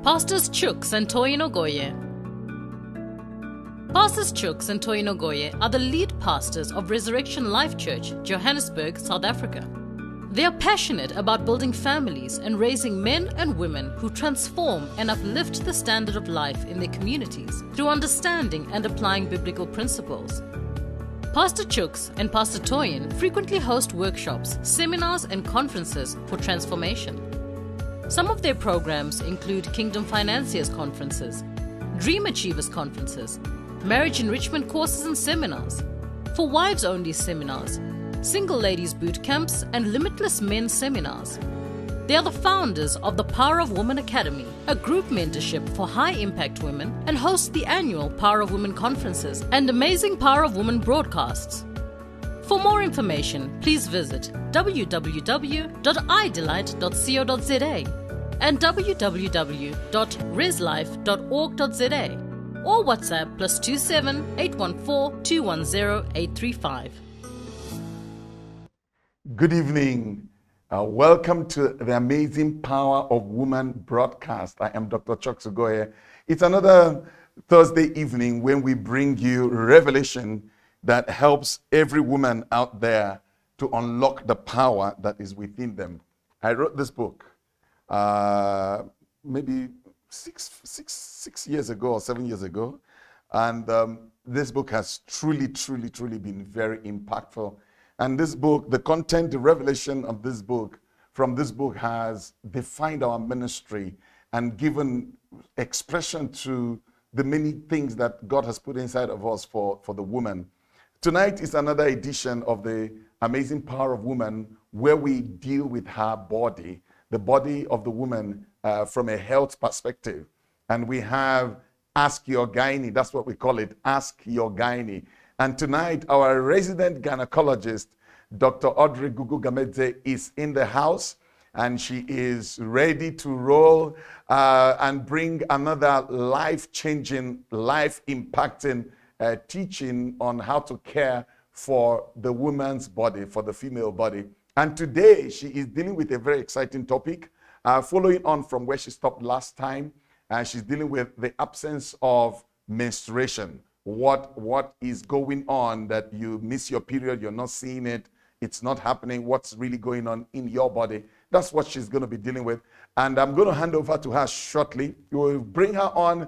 Pastors Chooks and Toyin Ogoye. Pastors Chooks and Toyin Ogoye are the lead pastors of Resurrection Life Church, Johannesburg, South Africa. They are passionate about building families and raising men and women who transform and uplift the standard of life in their communities through understanding and applying biblical principles. Pastor Chooks and Pastor Toyin frequently host workshops, seminars, and conferences for transformation. Some of their programs include Kingdom Financiers Conferences, Dream Achievers Conferences, Marriage Enrichment Courses and Seminars, For Wives Only Seminars, Single Ladies Boot Camps, and Limitless Men Seminars. They are the founders of the Power of Women Academy, a group mentorship for high-impact women, and host the annual Power of Women conferences and amazing Power of Women broadcasts. For more information, please visit www.idelight.co.za and www.reslife.org.za or WhatsApp +27 814 210 835. Good evening. Welcome to the amazing Power of Women broadcast. I am Dr. Chooks Ogoye. It's another Thursday evening when we bring you revelation that helps every woman out there to unlock the power that is within them. I wrote this book maybe six years ago or 7 years ago. And this book has truly been very impactful. And this book, the content, the revelation of this book, from this book has defined our ministry and given expression to the many things that God has put inside of us for the woman. Tonight is another edition of the Amazing Power of Woman, where we deal with her body, the body of the woman from a health perspective. And we have Ask Your Gynae, that's what we call it, Ask Your Gynae. And tonight, our resident gynecologist, Dr. Audrey Gugu Gamedze, is in the house, and she is ready to roll and bring another life-changing, life-impacting teaching on how to care for the woman's body, for the female body. And today, she is dealing with a very exciting topic, following on from where she stopped last time. She's dealing with the absence of menstruation. What is going on that you miss your period, you're not seeing it, it's not happening, what's really going on in your body? That's what she's going to be dealing with. And I'm going to hand over to her shortly. We will bring her on,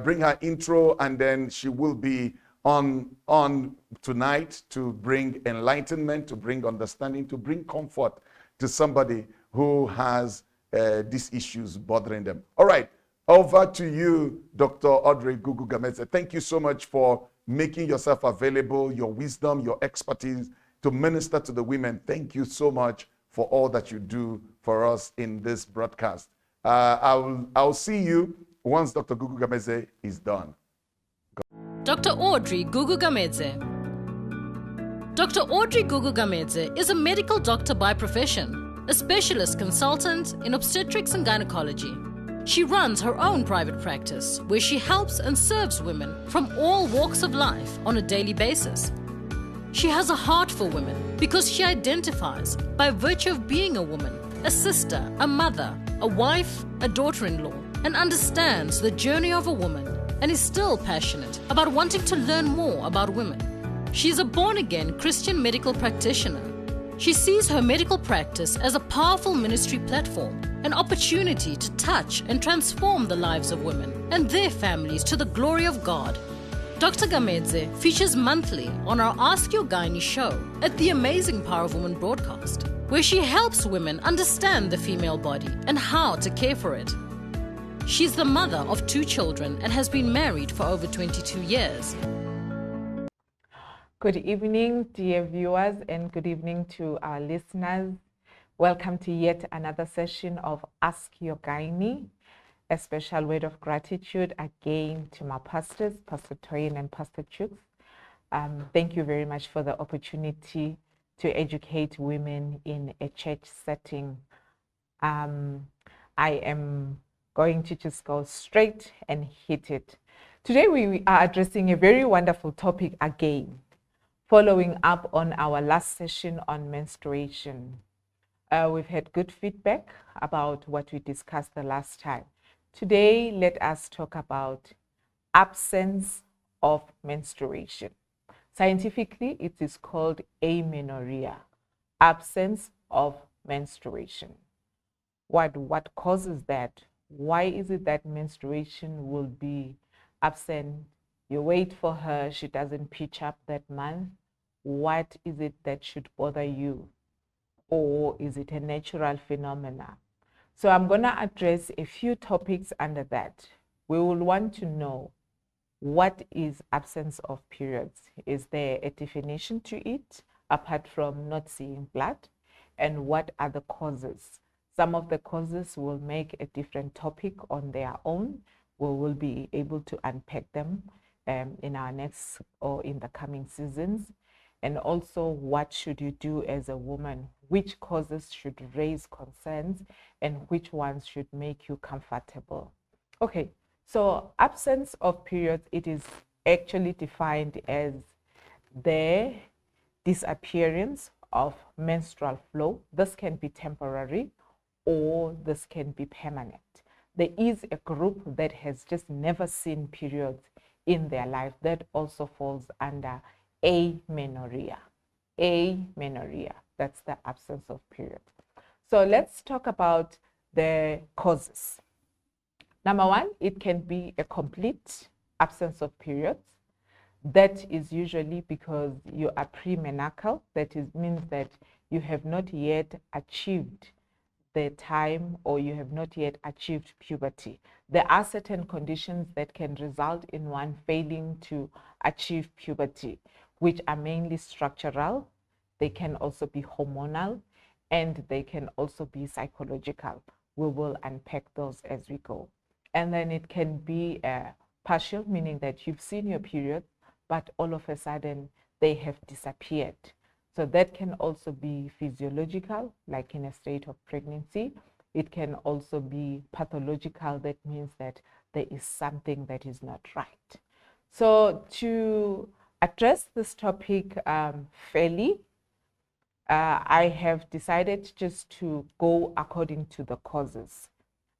bring her intro, and then she will be on tonight to bring enlightenment, to bring understanding, to bring comfort to somebody who has these issues bothering them. All right. Over to you, Dr. Audrey Gugu Gamedze. Thank you so much for making yourself available, your wisdom, your expertise to minister to the women. Thank you so much for all that you do for us in this broadcast. I'll see you once Dr. Gugu Gamedze is done. Dr. Audrey Gugu Gamedze. Dr. Audrey Gugu Gamedze is a medical doctor by profession, a specialist consultant in obstetrics and gynecology. She runs her own private practice where she helps and serves women from all walks of life on a daily basis. She has a heart for women because she identifies, by virtue of being a woman, a sister, a mother, a wife, a daughter-in-law, and understands the journey of a woman and is still passionate about wanting to learn more about women. She is a born-again Christian medical practitioner. She sees her medical practice as a powerful ministry platform, an opportunity to touch and transform the lives of women and their families to the glory of God. Dr. Gamedze features monthly on our Ask Your Gynae show at the Amazing Power of Women broadcast, where she helps women understand the female body and how to care for it. She's the mother of 2 children and has been married for over 22 years. Good evening, dear viewers, and good evening to our listeners. Welcome to yet another session of Ask Your Gynae. A special word of gratitude again to my pastors, Pastor Toyin and Pastor Chooks. Thank you very much for the opportunity to educate women in a church setting. I am going to just go straight and hit it. Today we are addressing a very wonderful topic again, following up on our last session on menstruation. We've had good feedback about what we discussed the last time. Today, let us talk about absence of menstruation. Scientifically, it is called amenorrhea, absence of menstruation. What causes that? Why is it that menstruation will be absent? You wait for her, she doesn't pitch up that month. What is it that should bother you? Or is it a natural phenomena? So I'm going to address a few topics under that. We will want to know, what is absence of periods? Is there a definition to it apart from not seeing blood? And what are the causes? Some of the causes will make a different topic on their own. We will be able to unpack them in our next or in the coming seasons. And also, what should you do as a woman? Which causes should raise concerns and which ones should make you comfortable? Okay, so absence of periods, it is actually defined as the disappearance of menstrual flow. This can be temporary or this can be permanent. There is a group that has just never seen periods in their life that also falls under amenorrhea. Amenorrhea, that's the absence of periods. So let's talk about the causes. Number one, it can be a complete absence of periods. That is usually because you are premenarchal. That means that you have not yet achieved the time or you have not yet achieved puberty. There are certain conditions that can result in one failing to achieve puberty, which are mainly structural. They can also be hormonal and they can also be psychological. We will unpack those as we go. And then it can be partial, meaning that you've seen your period, but all of a sudden they have disappeared. So that can also be physiological, like in a state of pregnancy. It can also be pathological. That means that there is something that is not right. So to address this topic fairly, I have decided just to go according to the causes.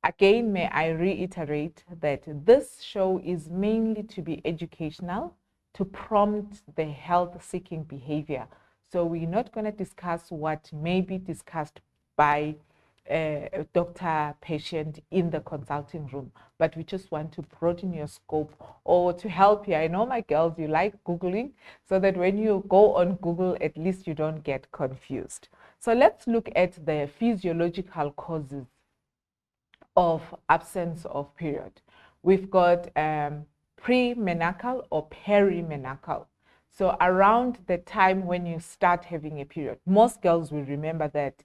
Again, may I reiterate that this show is mainly to be educational, to prompt the health-seeking behavior. So we're not going to discuss what may be discussed by a doctor-patient in the consulting room, but we just want to broaden your scope or to help you. I know, my girls, you like Googling, so that when you go on Google, at least you don't get confused. So let's look at the physiological causes of absence of period. We've got premenarchal or perimenarchal. So around the time when you start having a period, most girls will remember that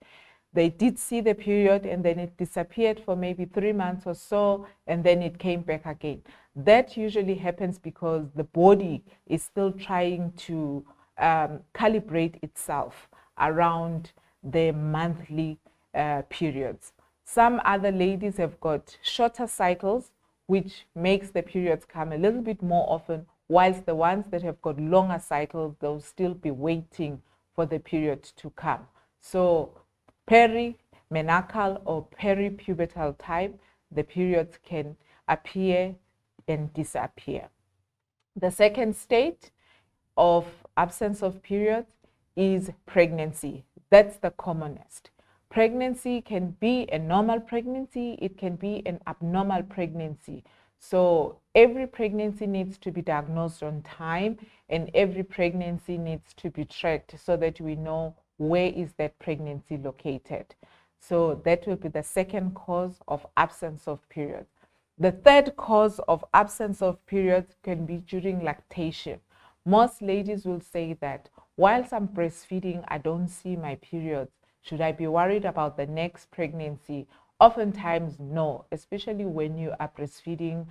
they did see the period and then it disappeared for maybe 3 months or so, and then it came back again. That usually happens because the body is still trying to calibrate itself around the monthly periods. Some other ladies have got shorter cycles, which makes the periods come a little bit more often, whilst the ones that have got longer cycles, they'll still be waiting for the period to come. So perimenarchal or peripubertal time, the periods can appear and disappear. The second state of absence of periods is pregnancy. That's the commonest. Pregnancy can be a normal pregnancy, it can be an abnormal pregnancy. So every pregnancy needs to be diagnosed on time and every pregnancy needs to be tracked so that we know where is that pregnancy located. So that will be the second cause of absence of periods. The third cause of absence of periods can be during lactation. Most ladies will say that whilst I'm breastfeeding, I don't see my periods. Should I be worried about the next pregnancy? Oftentimes, no, especially when you are breastfeeding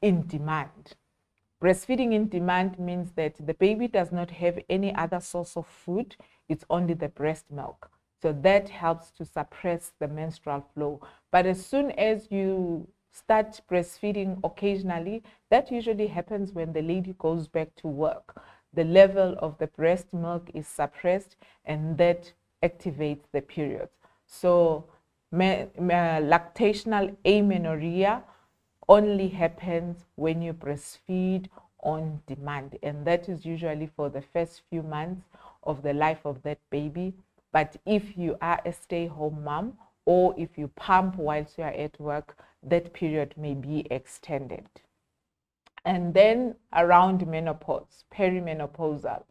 in demand. Breastfeeding in demand means that the baby does not have any other source of food. It's only the breast milk. So that helps to suppress the menstrual flow. But as soon as you start breastfeeding occasionally, that usually happens when the lady goes back to work. The level of the breast milk is suppressed and that activates the periods. So Lactational amenorrhea only happens when you breastfeed on demand, and that is usually for the first few months of the life of that baby. But if you are a stay-home mom, or if you pump whilst you are at work, that period may be extended. And then around menopause, perimenopausal,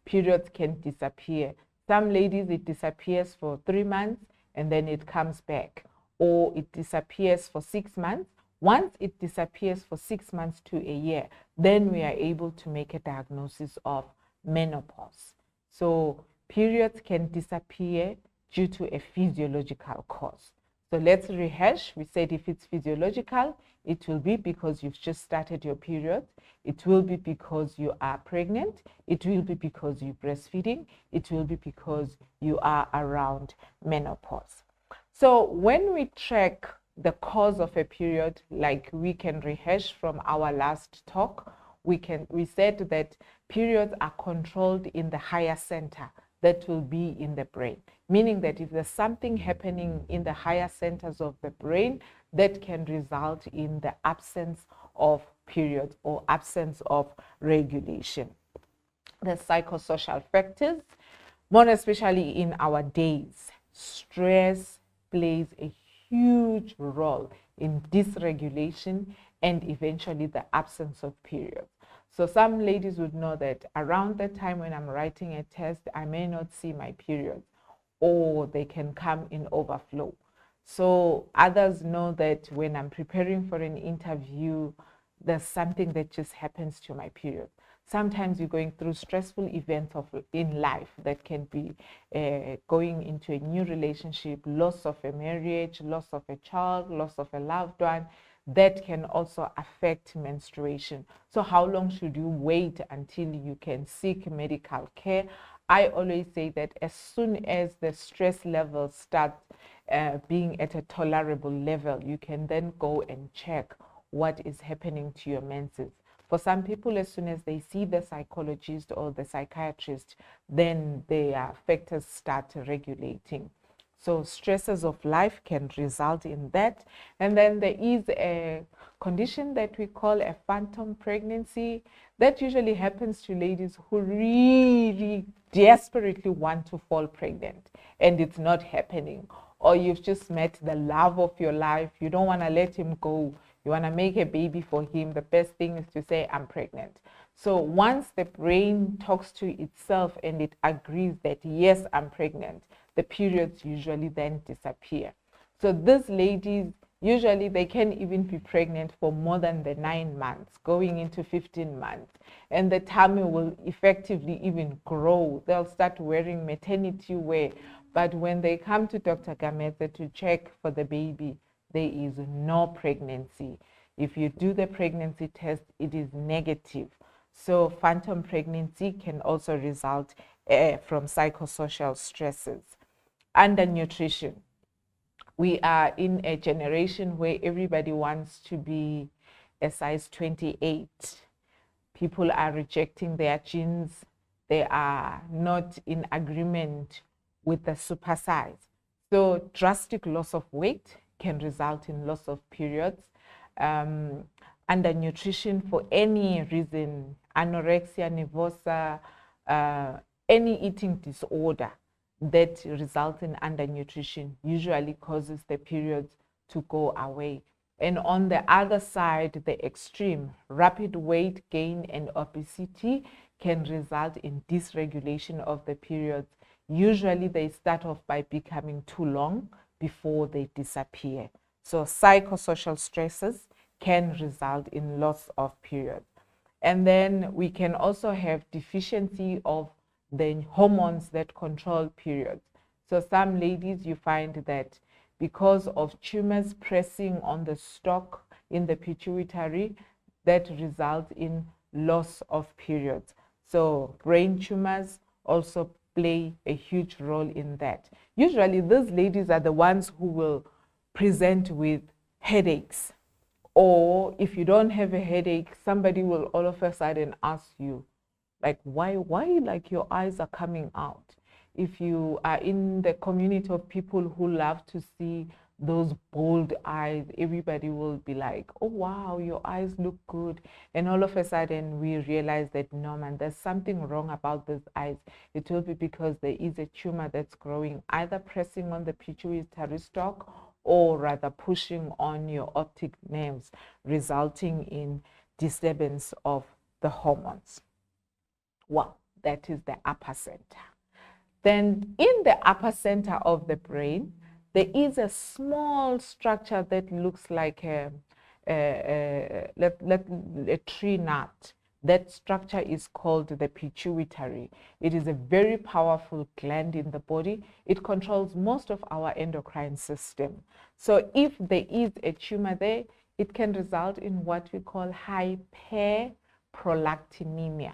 periods can disappear. Some ladies, it disappears for 3 months and then it comes back, or it disappears for 6 months. Once it disappears for 6 months to a year, then we are able to make a diagnosis of menopause. So periods can disappear due to a physiological cause. So let's rehash. We said if it's physiological, it will be because you've just started your period. It will be because you are pregnant. It will be because you're breastfeeding. It will be because you are around menopause. So when we track the cause of a period, like we can rehash from our last talk, we said that periods are controlled in the higher center, that will be in the brain, meaning that if there's something happening in the higher centers of the brain, that can result in the absence of periods or absence of regulation. The psychosocial factors, more especially in our days, stress plays a huge role in dysregulation and eventually the absence of periods. So some ladies would know that around the time when I'm writing a test, I may not see my periods, or they can come in overflow. So others know that when I'm preparing for an interview, there's something that just happens to my period. Sometimes you're going through stressful events in life that can be going into a new relationship, loss of a marriage, loss of a child, loss of a loved one. That can also affect menstruation. So how long should you wait until you can seek medical care? I always say that as soon as the stress level starts being at a tolerable level, you can then go and check what is happening to your menses. For some people, as soon as they see the psychologist or the psychiatrist, then their factors start regulating. So stresses of life can result in that. And then there is a condition that we call a phantom pregnancy. That usually happens to ladies who really desperately want to fall pregnant and it's not happening. Or you've just met the love of your life. You don't want to let him go. You want to make a baby for him. The best thing is to say, I'm pregnant. So once the brain talks to itself and it agrees that, yes, I'm pregnant, the periods usually then disappear. So these ladies, usually they can even be pregnant for more than the 9 months, going into 15 months. And the tummy will effectively even grow. They'll start wearing maternity wear. But when they come to Dr. Gamete to check for the baby, there is no pregnancy. If you do the pregnancy test, it is negative. So phantom pregnancy can also result from psychosocial stresses. Undernutrition. We are in a generation where everybody wants to be a size 28. People are rejecting their genes. They are not in agreement with the super size. So drastic loss of weight can result in loss of periods. Undernutrition for any reason, anorexia nervosa, any eating disorder that results in undernutrition usually causes the periods to go away. And on the other side, the extreme, rapid weight gain and obesity can result in dysregulation of the periods. Usually they start off by becoming too long before they disappear. So psychosocial stresses can result in loss of periods. And then we can also have deficiency of the hormones that control periods. So some ladies, you find that because of tumors pressing on the stalk in the pituitary, that results in loss of periods. So brain tumors also play a huge role in that. Usually these ladies are the ones who will present with headaches. Or if you don't have a headache, somebody will all of a sudden ask you, like, why like your eyes are coming out? If you are in the community of people who love to see those bold eyes. Everybody will be like, oh wow, your eyes look good. And all of a sudden we realize that no man, there's something wrong about these eyes. It will be because there is a tumor that's growing, either pressing on the pituitary stalk or rather pushing on your optic nerves, resulting in disturbance of the hormones. Well, that is the upper center. Then in the upper center of the brain, there is a small structure that looks like a tree nut. That structure is called the pituitary. It is a very powerful gland in the body. It controls most of our endocrine system. So if there is a tumor there, it can result in what we call hyperprolactinemia.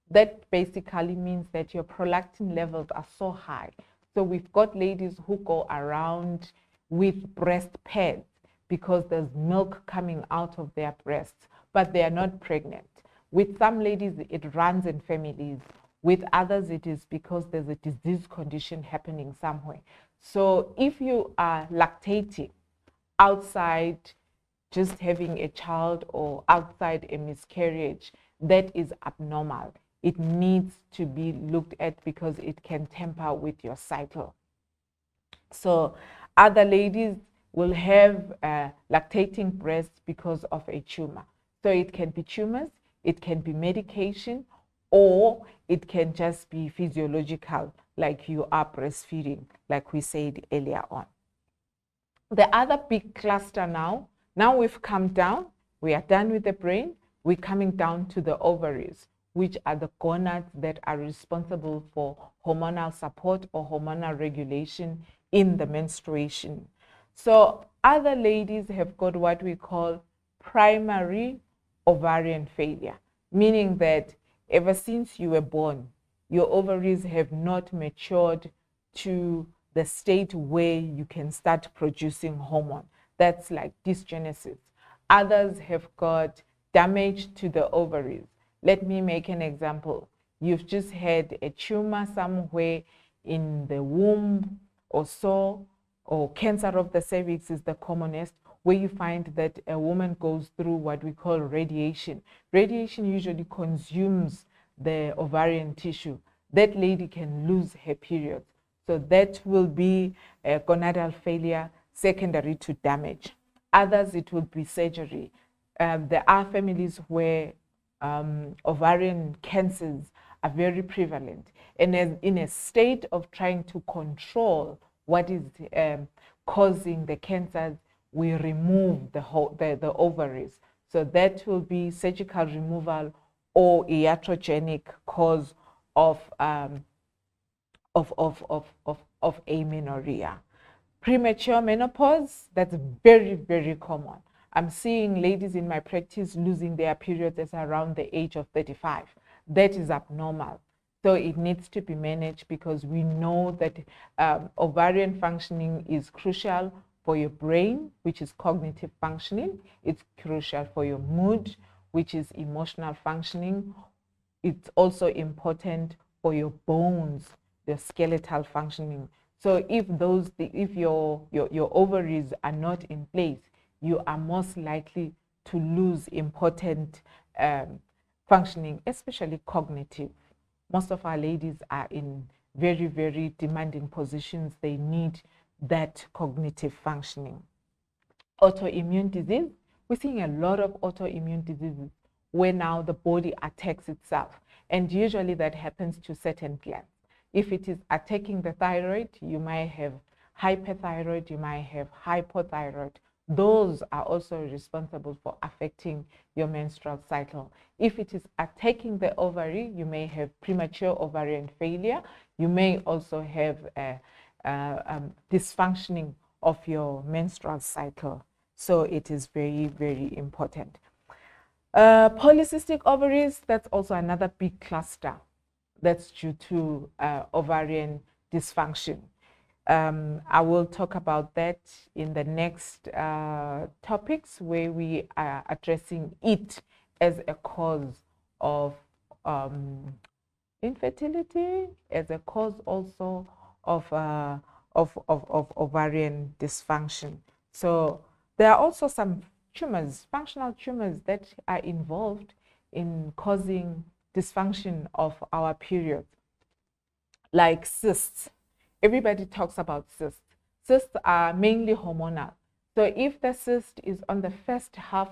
That basically means that your prolactin levels are so high. So we've got ladies who go around with breast pads because there's milk coming out of their breasts, but they are not pregnant. With some ladies, it runs in families. With others, it is because there's a disease condition happening somewhere. So if you are lactating outside just having a child or outside a miscarriage, that is abnormal. It needs to be looked at because it can tamper with your cycle. So other ladies will have lactating breasts because of a tumor. So it can be tumors, it can be medication, or it can just be physiological, like you are breastfeeding, like we said earlier on. The other big cluster now we've come down, we are done with the brain, we're coming down to the ovaries, which are the gonads that are responsible for hormonal support or hormonal regulation in the menstruation. So other ladies have got what we call primary ovarian failure, meaning that ever since you were born, your ovaries have not matured to the state where you can start producing hormone. That's like dysgenesis. Others have got damage to the ovaries. Let me make an example. You've just had a tumor somewhere in the womb or so, or cancer of the cervix is the commonest, where you find that a woman goes through what we call radiation. Radiation usually consumes the ovarian tissue. That lady can lose her period. So that will be a gonadal failure secondary to damage. Others, it will be surgery. There are families where ovarian cancers are very prevalent. And in a state of trying to control what is causing the cancers, we remove the ovaries. So that will be surgical removal or iatrogenic cause of amenorrhea. Premature menopause, that's very, very common. I'm seeing ladies in my practice losing their periods as around the age of 35. That is abnormal. So it needs to be managed because we know that ovarian functioning is crucial for your brain, which is cognitive functioning. It's crucial for your mood, which is emotional functioning. It's also important for your bones, the skeletal functioning. So if your ovaries are not in place, you are most likely to lose important functioning, especially cognitive. Most of our ladies are in very, very demanding positions. They need that cognitive functioning. Autoimmune disease, we're seeing a lot of autoimmune diseases where now the body attacks itself. And usually that happens to certain glands. If it is attacking the thyroid, you might have hyperthyroid, you might have hypothyroid. Those are also responsible for affecting your menstrual cycle. If it is attacking the ovary, you may have premature ovarian failure. You may also have dysfunctioning of your menstrual cycle. So it is very, very important. Polycystic ovaries, that's also another big cluster that's due to ovarian dysfunction. I will talk about that in the next topics where we are addressing it as a cause of infertility, as a cause also of of ovarian dysfunction. So there are also some tumors, functional tumors, that are involved in causing dysfunction of our periods, like cysts. Everybody talks about cysts. Cysts are mainly hormonal. So if the cyst is on the first half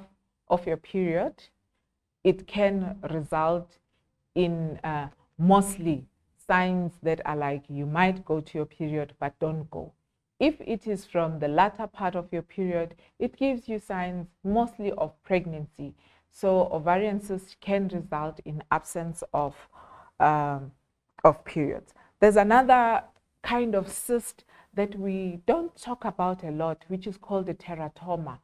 of your period, it can result in mostly signs that are like you might go to your period but don't go. If it is from the latter part of your period, it gives you signs mostly of pregnancy. So ovarian cysts can result in absence of periods. There's another kind of cyst that we don't talk about a lot, which is called a teratoma.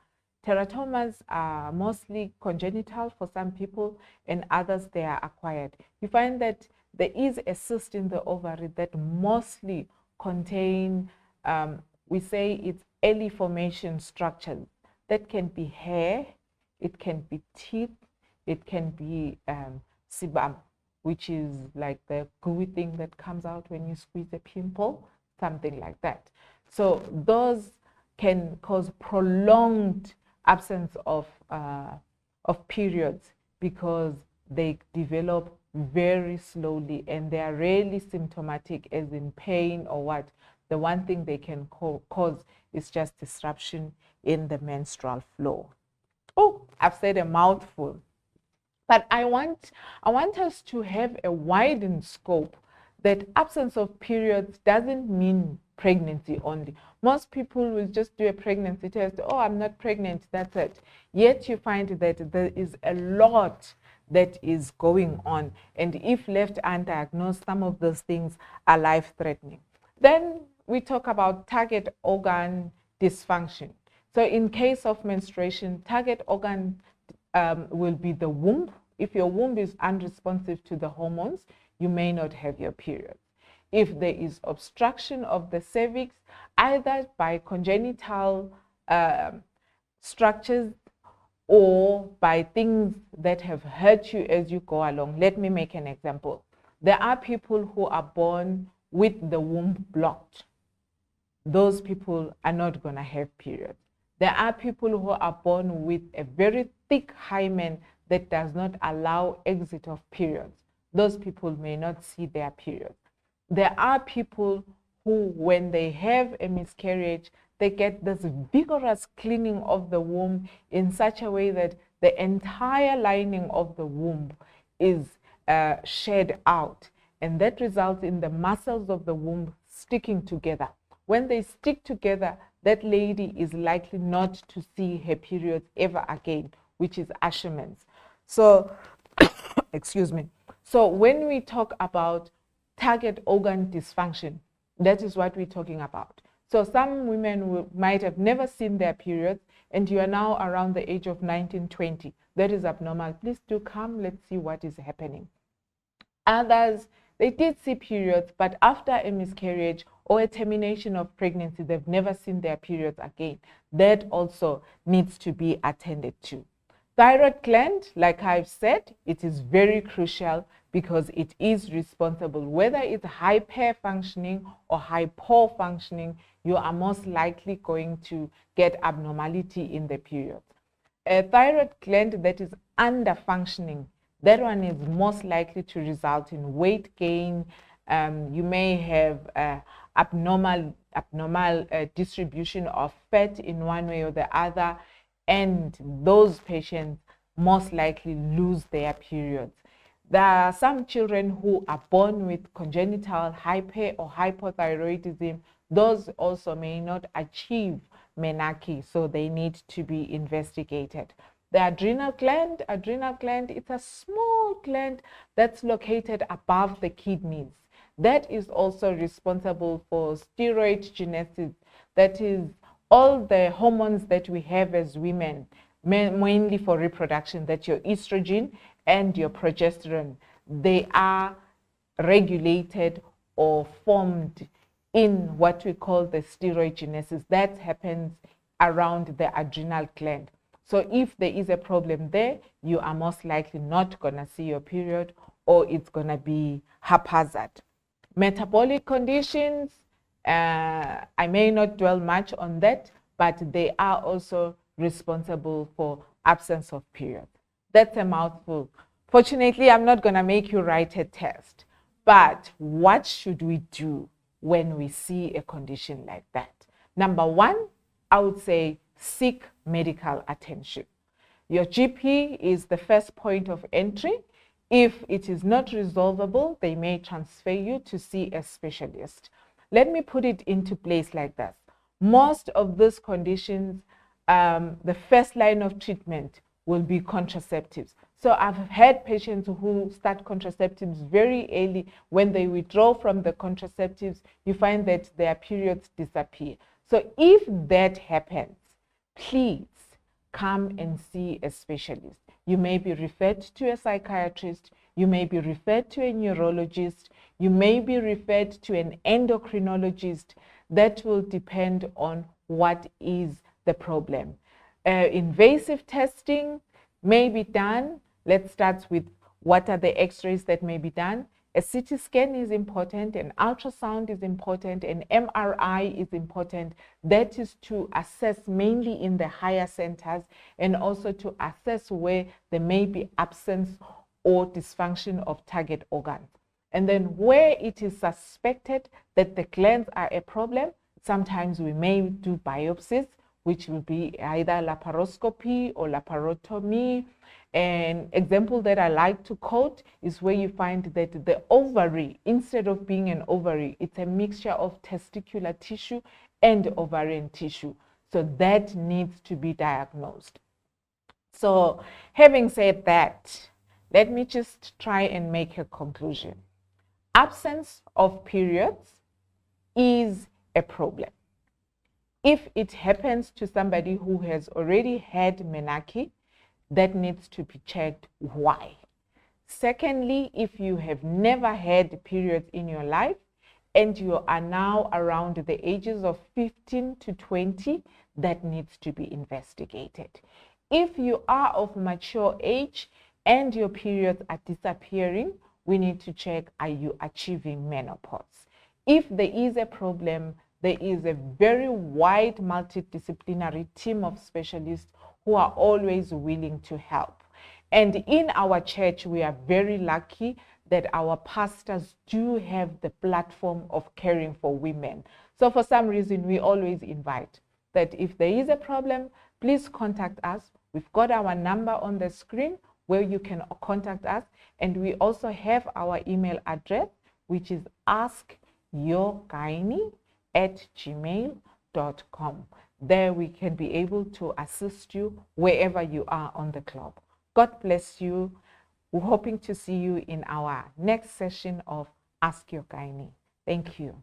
Teratomas are mostly congenital for some people, and others they are acquired. You find that there is a cyst in the ovary that mostly contain, we say it's early formation structures. That can be hair, it can be teeth, it can be sebum, which is like the gooey thing that comes out when you squeeze a pimple, something like that. So those can cause prolonged absence of periods because they develop very slowly and they are rarely symptomatic as in pain or what. The one thing they can cause is just disruption in the menstrual flow. Oh, I've said a mouthful. But I want us to have a widened scope that absence of periods doesn't mean pregnancy only. Most people will just do a pregnancy test. Oh, I'm not pregnant, that's it. Yet you find that there is a lot that is going on. And if left undiagnosed, some of those things are life-threatening. Then we talk about target organ dysfunction. So in case of menstruation, target organ will be the womb. If your womb is unresponsive to the hormones, you may not have your period. If there is obstruction of the cervix, either by congenital structures or by things that have hurt you as you go along. Let me make an example. There are people who are born with the womb blocked. Those people are not going to have periods. There are people who are born with a very thick hymen that does not allow exit of periods. Those people may not see their periods. There are people who, when they have a miscarriage, they get this vigorous cleaning of the womb in such a way that the entire lining of the womb is shed out. And that results in the muscles of the womb sticking together. When they stick together, that lady is likely not to see her periods ever again, which is Asherman's. So, excuse me. So when we talk about target organ dysfunction, that is what we're talking about. So some women might have never seen their periods, and you are now around the age of 19, 20. That is abnormal. Please do come, let's see what is happening. Others, they did see periods, but after a miscarriage or a termination of pregnancy, they've never seen their periods again. That also needs to be attended to. Thyroid gland, like I've said, it is very crucial because it is responsible. Whether it's hyper-functioning or hypo-functioning, you are most likely going to get abnormality in the period. A thyroid gland that is under-functioning, that one is most likely to result in weight gain. You may have abnormal distribution of fat in one way or the other, and those patients most likely lose their periods. There are some children who are born with congenital hyper or hypothyroidism. Those also may not achieve menarche, so they need to be investigated. The adrenal gland, it's a small gland that's located above the kidneys. That is also responsible for steroid genesis. That is all the hormones that we have as women, mainly for reproduction, that your estrogen and your progesterone, they are regulated or formed in what we call the steroid genesis. That happens around the adrenal gland. So if there is a problem there, you are most likely not going to see your period, or it's going to be haphazard. Metabolic conditions, I may not dwell much on that, but they are also responsible for absence of period. That's a mouthful. Fortunately, I'm not going to make you write a test. But what should we do when we see a condition like that? Number one, I would say seek medical attention. Your GP is the first point of entry. If it is not resolvable, they may transfer you to see a specialist. Let me put it into place like this. Most of these conditions, the first line of treatment will be contraceptives. So I've had patients who start contraceptives very early. When they withdraw from the contraceptives, you find that their periods disappear. So if that happens, please come and see a specialist. You may be referred to a psychiatrist, you may be referred to a neurologist, you may be referred to an endocrinologist. That will depend on what is the problem. Invasive testing may be done. Let's start with what are the x-rays that may be done. A CT scan is important, an ultrasound is important, an MRI is important. That is to assess mainly in the higher centers and also to assess where there may be absence or dysfunction of target organs. And then where it is suspected that the glands are a problem, sometimes we may do biopsies, which will be either laparoscopy or laparotomy. An example that I like to quote is where you find that the ovary, instead of being an ovary, it's a mixture of testicular tissue and ovarian tissue. So that needs to be diagnosed. So having said that, let me just try and make a conclusion. Absence of periods is a problem. If it happens to somebody who has already had menarche, that needs to be checked why. Secondly, if you have never had periods in your life and you are now around the ages of 15 to 20, that needs to be investigated. If you are of mature age and your periods are disappearing, we need to check, are you achieving menopause? If there is a problem, there is a very wide multidisciplinary team of specialists who are always willing to help. And in our church, we are very lucky that our pastors do have the platform of caring for women. So for some reason, we always invite that if there is a problem, please contact us. We've got our number on the screen where you can contact us. And we also have our email address, which is askyourgynae@gmail.com. There we can be able to assist you wherever you are on the globe. God bless you. We're hoping to see you in our next session of Ask Your Gynae. Thank you.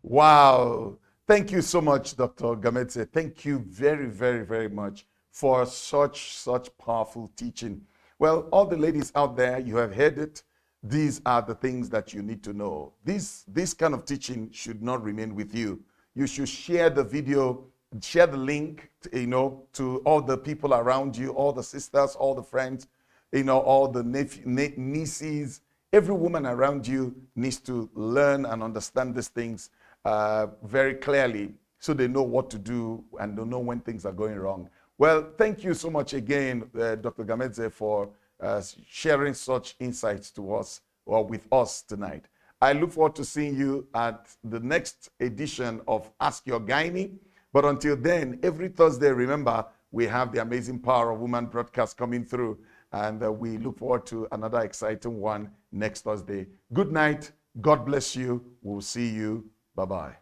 Wow. Thank you so much, Dr. Gametse. Thank you very, very, very much for such powerful teaching. Well, all the ladies out there, you have heard it. These are the things that you need to know. This kind of teaching should not remain with you. You should share the video, share the link, to all the people around you, all the sisters, all the friends, all the nieces. Every woman around you needs to learn and understand these things very clearly so they know what to do and they know when things are going wrong. Well, thank you so much again, Dr. Gametse, for sharing such insights to us or with us tonight. I look forward to seeing you at the next edition of Ask Your Gynae. But until then, every Thursday, remember, we have the Amazing Power of Woman broadcast coming through. And we look forward to another exciting one next Thursday. Good night. God bless you. We'll see you. Bye-bye.